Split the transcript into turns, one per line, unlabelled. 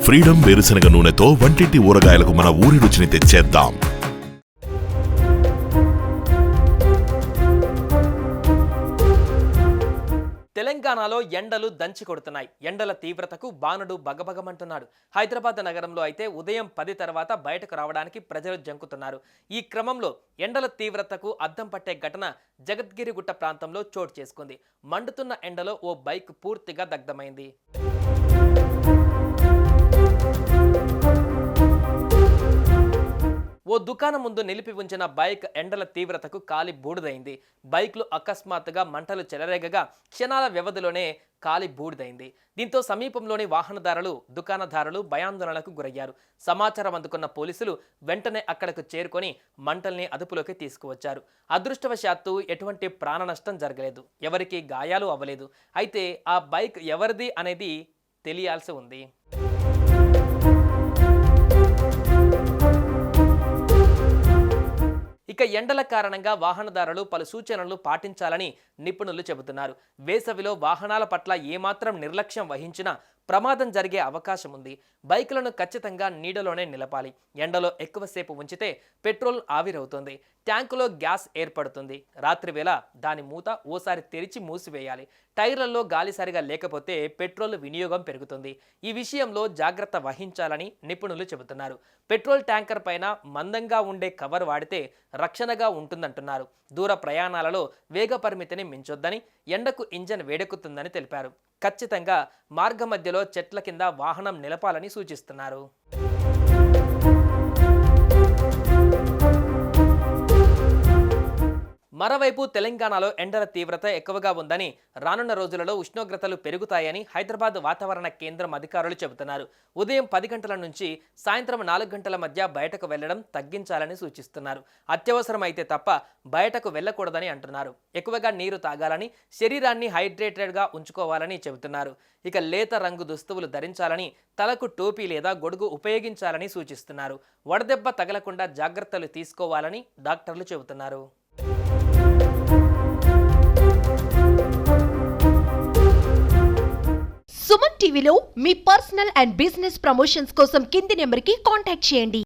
Freedom వేరుశనగ నూనెతో వంటింటి ఊరగాయలకు మన ఊరి రుచిని తెచ్చేద్దాం.
తెలంగాణలో ఎండలు దంచి కొడుతున్నాయి. ఎండల తీవ్రతకు బాణుడు బగబగమంటున్నాడు. హైదరాబాద్ నగరంలో అయితే ఉదయం 10 తర్వాత బయటకు రావడానికి ప్రజలు జంకుతున్నారు. ఈ క్రమంలో ఎండల తీవ్రతకు అద్దం పట్టే ఘటన జగద్గిరిగుట్ట ప్రాంతంలో చోటు చేసుకుంది. మండుతున్న ఎండలో ఓ బైక్ పూర్తిగా దగ్ధమైంది. ఓ దుకాణం ముందు నిలిపి ఉంచిన బైక్ ఎండల తీవ్రతకు కాలి బూడిదైంది. బైక్లు అకస్మాత్తుగా మంటలు చెలరేగగా క్షణాల వ్యవధిలోనే కాలి బూడిదైంది. దీంతో సమీపంలోని వాహనదారులు, దుకాణదారులు భయాందోళనకు గురయ్యారు. సమాచారం అందుకున్న పోలీసులు వెంటనే అక్కడకు చేరుకొని మంటల్ని అదుపులోకి తీసుకువచ్చారు. అదృష్టవశాత్తు ఎటువంటి ప్రాణ నష్టం జరగలేదు, ఎవరికీ గాయాలు అవ్వలేదు. అయితే ఆ బైక్ ఎవరిది అనేది తెలియాల్సి ఉంది. ఇక ఎండల కారణంగా వాహనదారులు పలు సూచనలు పాటించాలని నిపుణులు చెబుతున్నారు. వేసవిలో వాహనాల పట్ల ఏమాత్రం నిర్లక్ష్యం వహించినా ప్రమాదం జరిగే అవకాశం ఉంది. బైకులను ఖచ్చితంగా నీడలోనే నిలపాలి. ఎండలో ఎక్కువసేపు ఉంచితే పెట్రోల్ ఆవిరవుతుంది, ట్యాంకులో గ్యాస్ ఏర్పడుతుంది. రాత్రి వేళ దాని మూత ఓసారి తెరిచి మూసివేయాలి. టైర్లలో గాలి సరిగా లేకపోతే పెట్రోల్ వినియోగం పెరుగుతుంది. ఈ విషయంలో జాగ్రత్త వహించాలని నిపుణులు చెబుతున్నారు. పెట్రోల్ ట్యాంకర్ పైన మందంగా ఉండే కవర్ వాడితే రక్షణగా ఉంటుందంటున్నారు. దూర ప్రయాణాలలో వేగ పరిమితిని మించొద్దని, ఎండకు ఇంజన్ వేడెక్కుతుందని తెలిపారు. ఖచ్చితంగా మార్గ మధ్యలో చెట్ల కింద వాహనం నిలపాలని సూచిస్తున్నారు. మరోవైపు తెలంగాణలో ఎండల తీవ్రత ఎక్కువగా ఉందని, రానున్న రోజులలో ఉష్ణోగ్రతలు పెరుగుతాయని హైదరాబాద్ వాతావరణ కేంద్రం అధికారులు చెబుతున్నారు. ఉదయం 10 గంటల నుంచి సాయంత్రం 4 గంటల మధ్య బయటకు వెళ్లడం తగ్గించాలని సూచిస్తున్నారు. అత్యవసరమైతే తప్ప బయటకు వెళ్లకూడదని అంటున్నారు. ఎక్కువగా నీరు తాగాలని, శరీరాన్ని హైడ్రేటెడ్గా ఉంచుకోవాలని చెబుతున్నారు. ఇక లేత రంగు దుస్తువులు ధరించాలని, తలకు టోపీ లేదా గొడుగు ఉపయోగించాలని సూచిస్తున్నారు. వడదెబ్బ తగలకుండా జాగ్రత్తలు తీసుకోవాలని డాక్టర్లు చెబుతున్నారు.
సుమన్ టీవీలో మీ పర్సనల్ అండ్ బిజినెస్ ప్రమోషన్స్ కోసం కింది నెంబర్కి కాంటాక్ట్ చేయండి.